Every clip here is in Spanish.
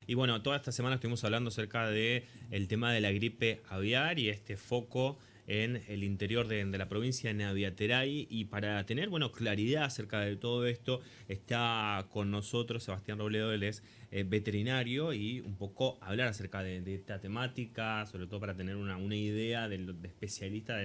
Y bueno, toda esta semana estuvimos hablando acerca de el tema de la gripe aviar y este foco en el interior de la provincia de Naviateray. Y para tener, bueno, claridad acerca de todo esto, está con nosotros Sebastián Robledo. Él es veterinario, y un poco hablar acerca de esta temática, sobre todo para tener una idea de especialista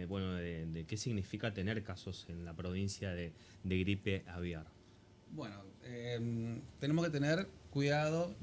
bueno, de qué significa tener casos en la provincia de gripe aviar. Bueno, tenemos que tener cuidado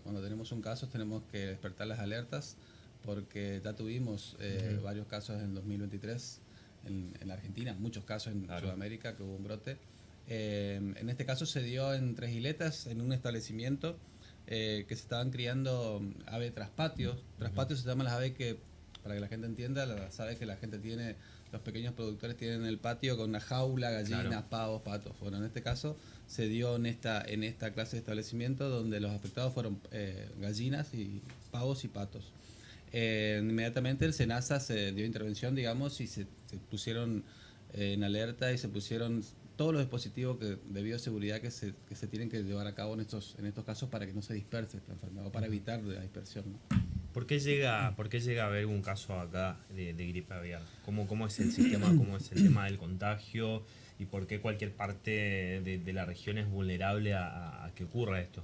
cuando tenemos un caso, tenemos que despertar las alertas porque ya tuvimos Ujú. varios casos en 2023 en la Argentina, muchos casos en Claro. Sudamérica que hubo un brote. En este caso se dio en Tres Isletas, en un establecimiento que se estaban criando ave traspatio. Ujú. Traspatio se llaman las aves que, para que la gente entienda, las aves que la gente tiene, los pequeños productores tienen en el patio con una jaula, Claro. gallinas, pavos, patos. Bueno, en este caso se dio en esta clase de establecimiento donde los afectados fueron gallinas y pavos y patos. Inmediatamente el SENASA se dio intervención, digamos, y se pusieron en alerta y se pusieron todos los dispositivos de bioseguridad que se tienen que llevar a cabo en estos casos para que no se disperse esta enfermedad o para Ujú. evitar la dispersión, ¿no? ¿Por qué llega a haber un caso acá de gripe aviar? ¿Cómo es el sistema? ¿Cómo es el tema del contagio? ¿Y por qué cualquier parte de la región es vulnerable a que ocurra esto?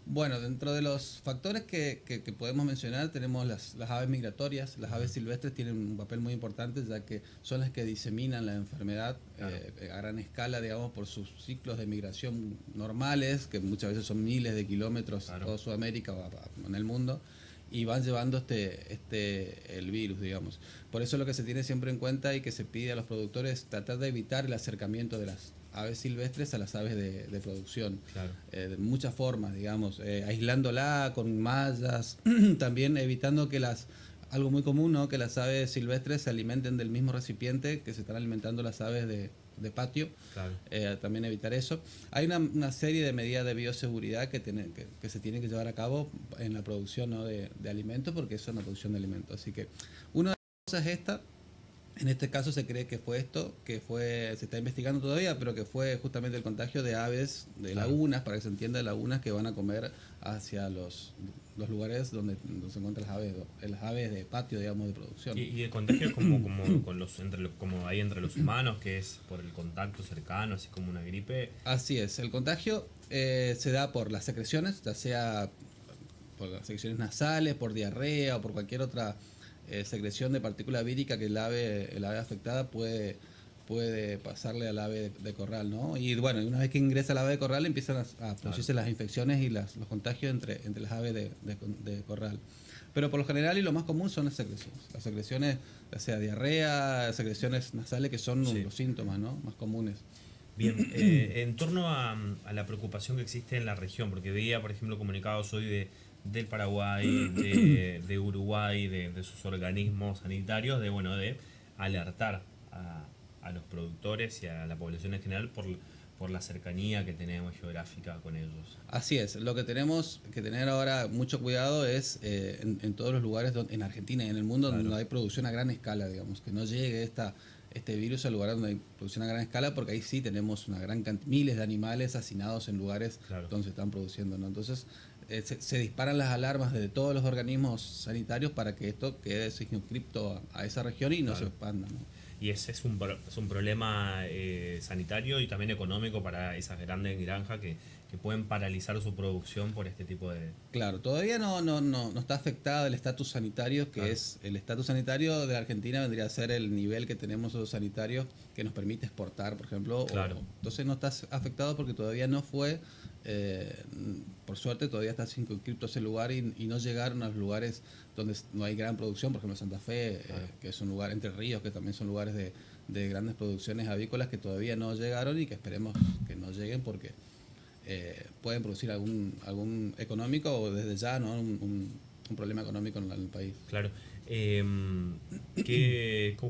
Bueno, dentro de los factores que podemos mencionar tenemos las aves migratorias. Las Ujú. aves silvestres tienen un papel muy importante ya que son las que diseminan la enfermedad Claro. a gran escala, digamos, por sus ciclos de migración normales, que muchas veces son miles de kilómetros a Claro. toda Sudamérica o en el mundo, y van llevando el virus, digamos. Por eso lo que se tiene siempre en cuenta y que se pide a los productores es tratar de evitar el acercamiento de las aves silvestres a las aves de producción Claro. de muchas formas, digamos, aislándola con mallas, también evitando que algo muy común, ¿no? Que las aves silvestres se alimenten del mismo recipiente que se están alimentando las aves de patio, Claro. también evitar eso. Hay una serie de medidas de bioseguridad que se tienen que llevar a cabo en la producción, ¿no? de alimentos, porque eso es una producción de alimentos. Así que una de las cosas es esta. En este caso se cree que fue esto, se está investigando todavía, pero que fue justamente el contagio de aves, de Claro. lagunas, para que se entienda, de lagunas que van a comer hacia los lugares donde se encuentran las aves de patio, digamos, de producción. Y el contagio es como ahí entre los humanos, que es por el contacto cercano, así como una gripe. Así es, el contagio se da por las secreciones, ya sea por las secreciones nasales, por diarrea o por cualquier otra secreción de partícula vírica que el ave afectada puede pasarle al ave de corral, ¿no? Y bueno, una vez que ingresa el ave de corral empiezan a Claro. producirse las infecciones y los contagios entre las aves de corral. Pero por lo general y lo más común son las secreciones. Las secreciones, ya sea diarrea, secreciones nasales, que son Sí. los síntomas, ¿no? Más comunes. Bien, en torno a la preocupación que existe en la región, porque veía, por ejemplo, comunicados hoy del Paraguay, de Uruguay, de sus organismos sanitarios, bueno, de alertar a los productores y a la población en general por la cercanía que tenemos geográfica con ellos. Así es, lo que tenemos que tener ahora mucho cuidado es en todos los lugares, en Argentina y en el mundo, donde Claro. no hay producción a gran escala, digamos, que no llegue este virus al lugar donde hay producción a gran escala, porque ahí sí tenemos una gran cantidad, miles de animales hacinados en lugares Claro. donde se están produciendo, ¿no? Entonces se disparan las alarmas de todos los organismos sanitarios para que esto quede circunscripto a esa región y no se Claro. expanda, ¿no? Y ese es un problema sanitario y también económico para esas grandes granjas que pueden paralizar su producción por este tipo de... Claro, todavía no está afectado el estatus sanitario, que Claro. es el estatus sanitario de Argentina vendría a ser el nivel que tenemos los sanitarios que nos permite exportar, por ejemplo. Claro. Entonces no está afectado porque todavía no fue, eh, por suerte todavía está circunscripto ese lugar y no llegaron a los lugares donde no hay gran producción, por ejemplo Santa Fe, Claro. que es un lugar, Entre Ríos, que también son lugares de grandes producciones avícolas que todavía no llegaron y que esperemos que no lleguen porque pueden producir algún económico o desde ya, ¿no? Un problema económico en el país. Claro.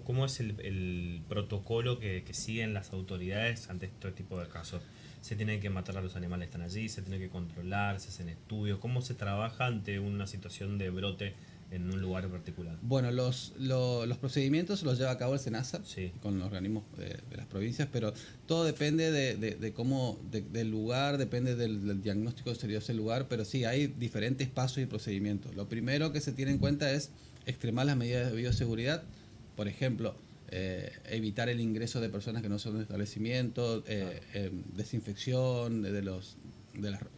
¿Cómo es el protocolo que siguen las autoridades ante este tipo de casos? ¿Se tienen que matar a los animales que están allí? ¿Se tiene que controlar? ¿Se hacen estudios? ¿Cómo se trabaja ante una situación de brote en un lugar en particular? Bueno, los procedimientos los lleva a cabo el SENASA Sí. con los organismos de las provincias, pero todo depende de cómo, del lugar, depende del diagnóstico que se dio ese lugar, pero sí, hay diferentes pasos y procedimientos. Lo primero que se tiene en cuenta es extremar las medidas de bioseguridad, por ejemplo, evitar el ingreso de personas que no son de establecimiento, desinfección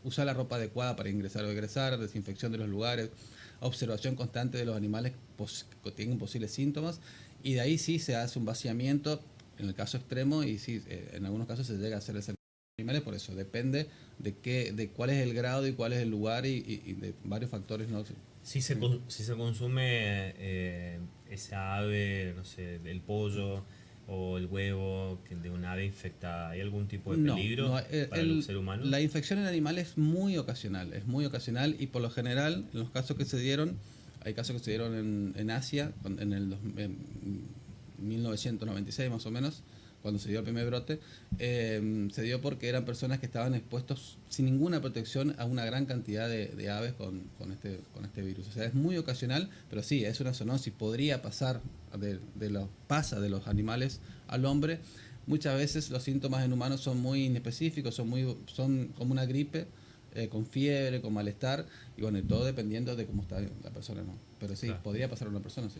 usar la ropa adecuada para ingresar o egresar, desinfección de los lugares, observación constante de los animales que tienen posibles síntomas, y de ahí sí se hace un vaciamiento en el caso extremo, y sí, en algunos casos se llega a hacer el sacrificio de animales. Por eso depende de cuál es el grado y cuál es el lugar, y de varios factores, ¿no? Si se consume esa ave, no sé, el pollo o el huevo de una ave infectada, ¿hay algún tipo de No, peligro no, para el ser humano? la infección en animales es muy ocasional, y por lo general, en los casos que se dieron, hay casos que se dieron en Asia, en 1996 más o menos, cuando se dio el primer brote, se dio porque eran personas que estaban expuestos sin ninguna protección a una gran cantidad de aves con este virus. O sea, es muy ocasional, pero sí, es una zoonosis, podría pasar, pasa de los animales al hombre. Muchas veces los síntomas en humanos son muy inespecíficos, son como una gripe, con fiebre, con malestar, y bueno, y todo dependiendo de cómo está la persona, ¿no? Pero sí, Claro. podría pasar a una persona, sí.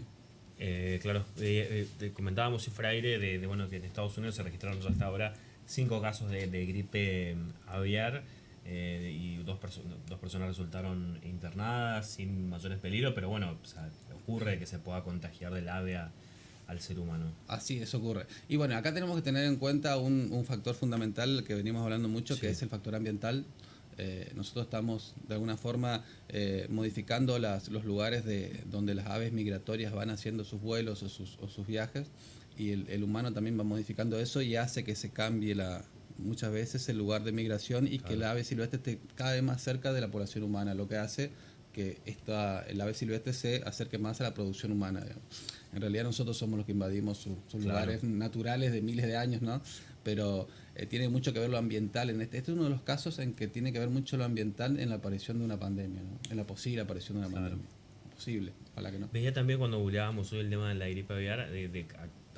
Claro, te comentábamos si fuera aire bueno, que en Estados Unidos se registraron hasta ahora 5 casos de gripe aviar, y dos personas resultaron internadas sin mayores peligros, pero bueno, o sea, ocurre que se pueda contagiar del ave al ser humano. Así, eso ocurre. Y bueno, acá tenemos que tener en cuenta un factor fundamental que venimos hablando mucho, que Sí, es el factor ambiental. Nosotros estamos de alguna forma modificando los lugares donde las aves migratorias van haciendo sus vuelos o sus viajes, y el humano también va modificando eso, y hace que se cambie muchas veces el lugar de migración, y que claro. el ave silvestre esté cada vez más cerca de la población humana, lo que hace que el ave silvestre se acerque más a la producción humana, digamos. En realidad nosotros somos los que invadimos sus Claro. lugares naturales de miles de años, ¿no? Pero tiene mucho que ver lo ambiental. Este es uno de los casos en que tiene que ver mucho lo ambiental en la aparición de una pandemia, ¿no? En la posible aparición de una Claro. pandemia. Posible, ojalá que no. Veía también cuando googleábamos hoy el tema de la gripe aviar,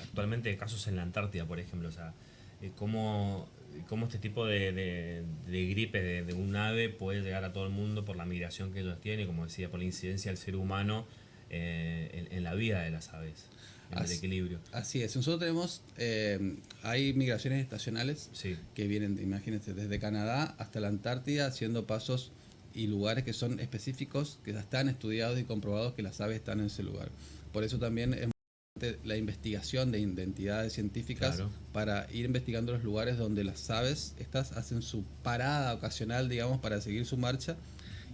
actualmente casos en la Antártida, por ejemplo, o sea, cómo este tipo de gripe de un ave puede llegar a todo el mundo por la migración que ellos tienen, como decía, por la incidencia del ser humano en la vida de las aves, en el equilibrio. Así es. Nosotros tenemos, hay migraciones estacionales Sí, que vienen, imagínense, desde Canadá hasta la Antártida, haciendo pasos y lugares que son específicos, que ya están estudiados y comprobados que las aves están en ese lugar. Por eso también es importante la investigación de entidades científicas, claro, para ir investigando los lugares donde las aves estas hacen su parada ocasional, digamos, para seguir su marcha,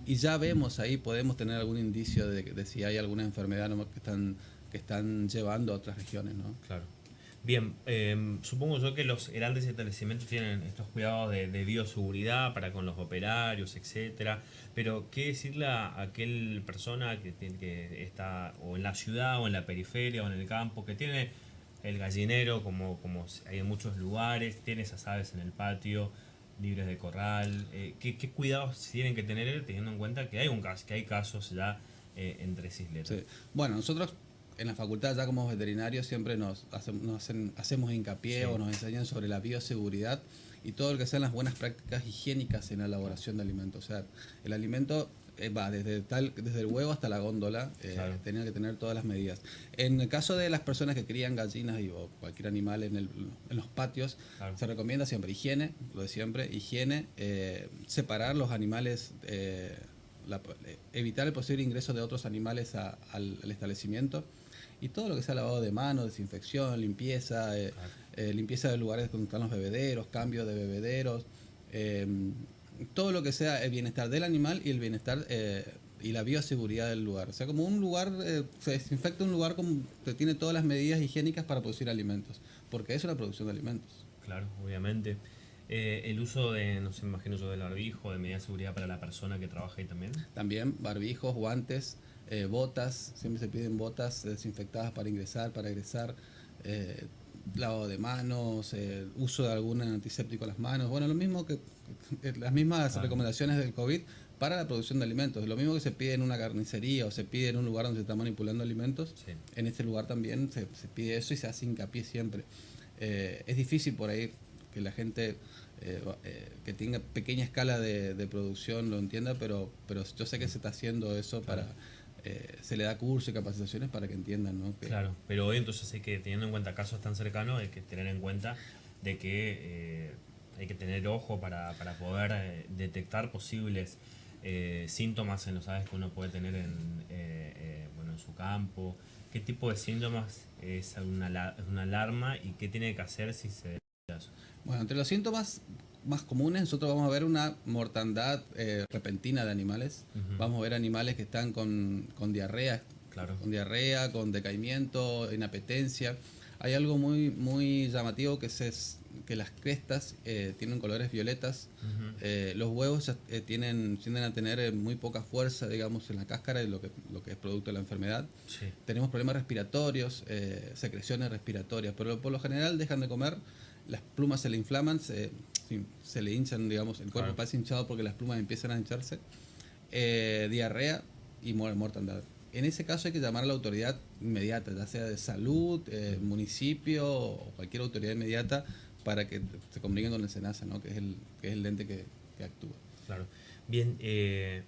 y ya vemos ahí, podemos tener algún indicio de si hay alguna enfermedad, ¿no?, que están llevando a otras regiones, ¿no? claro. Bien, supongo yo que los grandes establecimientos tienen estos cuidados de bioseguridad para con los operarios, etcétera. Pero, ¿qué decirle a aquel persona que está o en la ciudad o en la periferia o en el campo, que tiene el gallinero, como hay en muchos lugares, tiene esas aves en el patio, libres de corral? ¿Qué cuidados tienen que tener teniendo en cuenta que hay casos ya entre isletas? Sí. Bueno, nosotros en la facultad, ya como veterinarios, siempre hacemos hincapié, Sí, o nos enseñan sobre la bioseguridad y todo lo que sean las buenas prácticas higiénicas en la elaboración de alimentos. O sea, el alimento va desde el huevo hasta la góndola, claro, tenía que tener todas las medidas. En el caso de las personas que crían gallinas o cualquier animal en los patios, claro. se recomienda siempre higiene, lo de siempre, higiene, separar los animales, evitar el posible ingreso de otros animales al establecimiento, y todo lo que sea lavado de manos, desinfección, limpieza, limpieza de lugares donde están los bebederos, cambio de bebederos, eh, todo lo que sea el bienestar del animal y el bienestar y la bioseguridad del lugar. O sea, como un lugar, se desinfecta un lugar que tiene todas las medidas higiénicas para producir alimentos, porque es una producción de alimentos. Claro, obviamente. El uso no sé, imagino yo, del barbijo, de medida de seguridad para la persona que trabaja ahí también. También barbijos, guantes, botas, siempre se piden botas desinfectadas para ingresar, para egresar, eh, lavado de manos, uso de algún antiséptico a las manos. Bueno, lo mismo que las mismas Claro. recomendaciones del COVID para la producción de alimentos. Lo mismo que se pide en una carnicería o se pide en un lugar donde se está manipulando alimentos, Sí. en este lugar también se pide eso y se hace hincapié siempre. Es difícil por ahí que la gente que tenga pequeña escala de producción lo entienda, pero yo sé que se está haciendo eso para... se le da curso y capacitaciones para que entiendan, ¿no? Claro, pero hoy entonces hay que, teniendo en cuenta casos tan cercanos, hay que tener en cuenta de que hay que tener ojo para poder detectar posibles síntomas en los aves que uno puede tener en su campo. ¿Qué tipo de síntomas es una alarma y qué tiene que hacer si se detecta eso? Bueno, entre los síntomas más comunes nosotros vamos a ver una mortandad repentina de animales. Ujú. Vamos a ver animales que están con diarrea, Claro. con decaimiento, inapetencia. Hay algo muy llamativo que las crestas tienen colores violetas. Ujú. Los huevos tienden a tener muy poca fuerza, digamos, en la cáscara, de lo que es producto de la enfermedad. Sí. Tenemos problemas respiratorios, secreciones respiratorias, pero por lo general dejan de comer, las plumas se le inflaman, se le hinchan, digamos, el cuerpo Claro. parece hinchado porque las plumas empiezan a hincharse, diarrea y mortandad. En ese caso hay que llamar a la autoridad inmediata, ya sea de salud, municipio o cualquier autoridad inmediata, para que se comuniquen con el SENASA, ¿no? que es el ente que actúa. Claro. Bien,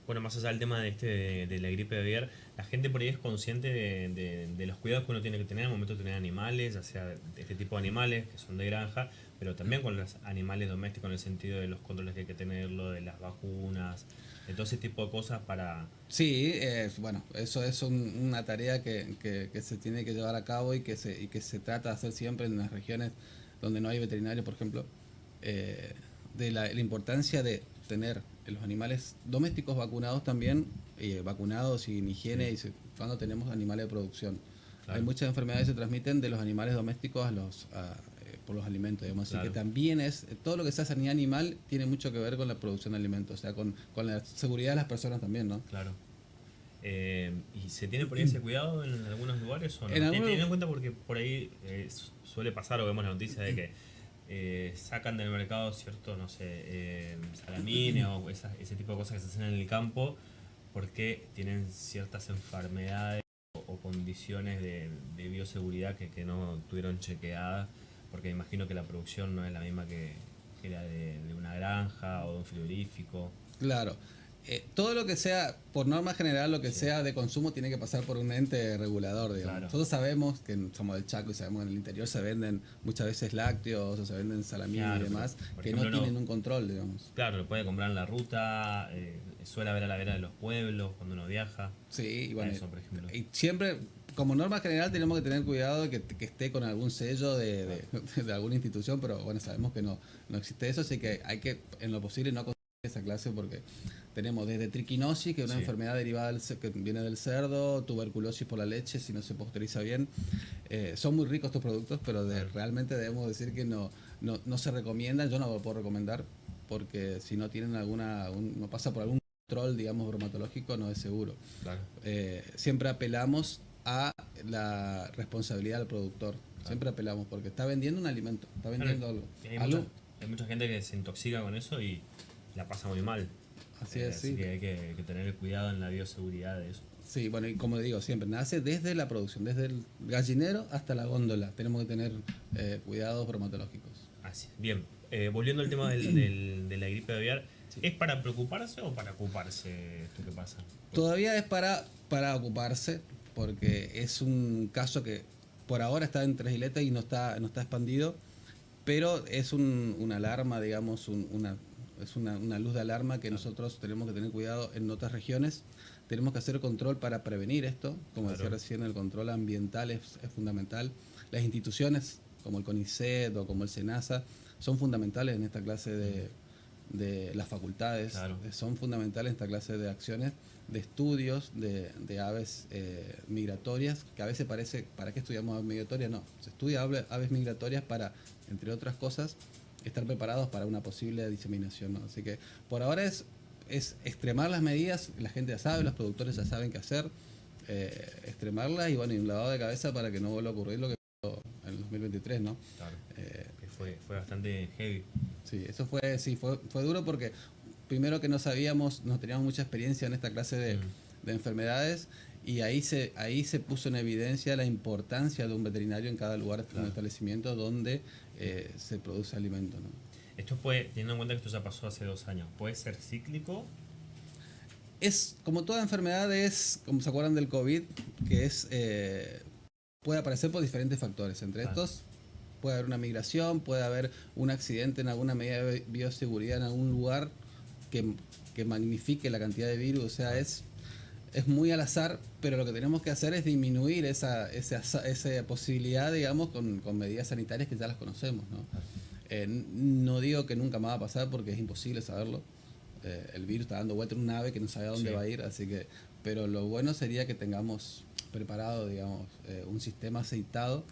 bueno, más allá del tema de la gripe aviar, la gente por ahí es consciente de los cuidados que uno tiene que tener al momento de tener animales, ya sea de este tipo de animales que son de granja, pero también con los animales domésticos en el sentido de los controles que hay que tenerlo, de las vacunas, de todo ese tipo de cosas para... Sí, bueno, eso es una tarea que se tiene que llevar a cabo y que se trata de hacer siempre en las regiones donde no hay veterinario, por ejemplo, de la importancia de tener los animales domésticos vacunados también, vacunados y en higiene, Sí. cuando tenemos animales de producción. Claro. Hay muchas enfermedades que se transmiten de los animales domésticos por los alimentos, digamos. Claro. Así que también todo lo que sea sanidad animal tiene mucho que ver con la producción de alimentos, o sea, con la seguridad de las personas también, ¿no? Claro. ¿Y se tiene por ahí ese cuidado en algunos lugares o no? En algunos, Teniendo en cuenta porque por ahí suele pasar o vemos la noticia de que sacan del mercado ciertos, no sé, salamines o ese tipo de cosas que se hacen en el campo porque tienen ciertas enfermedades o condiciones de bioseguridad que no tuvieron chequeadas, porque me imagino que la producción no es la misma que la de una granja o de un frigorífico. claro. Todo lo que sea, por norma general, lo que Sí. sea de consumo tiene que pasar por un ente regulador, digamos. Claro. Nosotros sabemos que somos del Chaco y sabemos que en el interior se venden muchas veces lácteos o se venden salamín Claro, y demás, por que ejemplo, no tienen un control, digamos. Claro, lo puede comprar en la ruta, suele haber a la vera de los pueblos cuando uno viaja. Sí, y bueno, Eso, por ejemplo. y siempre, como norma general, tenemos que tener cuidado de que esté con algún sello de alguna institución, pero bueno, sabemos que no existe eso, así que hay que, en lo posible, no consumir esa clase porque tenemos desde triquinosis, que es una Sí. enfermedad derivada que viene del cerdo, tuberculosis por la leche, si no se pasteuriza bien. Son muy ricos estos productos, pero realmente debemos decir que no se recomiendan, yo no lo puedo recomendar, porque si no tienen no pasa por algún control, digamos, bromatológico, no es seguro. Claro. Siempre apelamos a la responsabilidad del productor. Claro. Siempre apelamos, porque está vendiendo un alimento, está vendiendo algo. Hay mucha gente que se intoxica con eso y la pasa muy mal. Así es, Así sí. que hay que tener cuidado en la bioseguridad de eso. Sí, bueno, y como digo siempre, nace desde la producción, desde el gallinero hasta la góndola. Tenemos que tener cuidados bromatológicos. Así. Bien, volviendo al tema de la gripe aviar, sí. ¿Es para preocuparse o para ocuparse esto que pasa? Todavía es para ocuparse, porque es un caso que por ahora está en Tres Isletas y no está expandido, pero es una alarma, digamos, es una luz de alarma que nosotros tenemos que tener cuidado en otras regiones. Tenemos que hacer control para prevenir esto, como decía recién, el control ambiental es fundamental. Las instituciones como el CONICET o como el SENASA son fundamentales en esta clase de las facultades, son fundamentales en esta clase de acciones, de estudios de aves migratorias, que a veces parece, ¿para qué estudiamos aves migratorias? No, se estudia aves migratorias para, entre otras cosas, estar preparados para una posible diseminación, ¿no? Así que por ahora es extremar las medidas, la gente ya sabe, los productores ya saben qué hacer, extremarlas y bueno, y un lavado de cabeza para que no vuelva a ocurrir lo que pasó en el 2023, ¿no? Claro, que fue bastante heavy. Sí, eso fue duro porque primero que no sabíamos, no teníamos mucha experiencia en esta clase de enfermedades, y ahí se puso en evidencia la importancia de un veterinario en cada lugar, en un establecimiento donde se produce alimento, ¿no? Esto puede, teniendo en cuenta que esto ya pasó hace 2 años, ¿puede ser cíclico? Es como toda enfermedad, es como se acuerdan del COVID, que es puede aparecer por diferentes factores. Entre estos puede haber una migración, puede haber un accidente en alguna medida de bioseguridad en algún lugar que magnifique la cantidad de virus. O sea, es muy al azar, pero lo que tenemos que hacer es disminuir esa posibilidad, digamos, con medidas sanitarias que ya las conocemos, ¿no? No digo que nunca más va a pasar porque es imposible saberlo. El virus está dando vuelta en un ave que no sabe a dónde va a ir, así que, pero lo bueno sería que tengamos preparado, digamos, un sistema aceitado.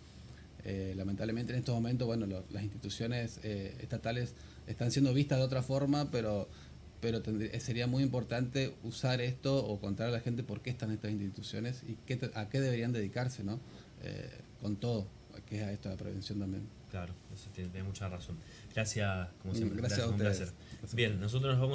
Lamentablemente en estos momentos, bueno, las instituciones estatales están siendo vistas de otra forma, pero sería muy importante usar esto o contar a la gente por qué están estas instituciones y a qué deberían dedicarse, ¿no? Con todo, que es a esto de la prevención también. Claro, eso tiene mucha razón. Gracias, como siempre. Gracias a un ustedes. placer. Bien, nosotros nos vamos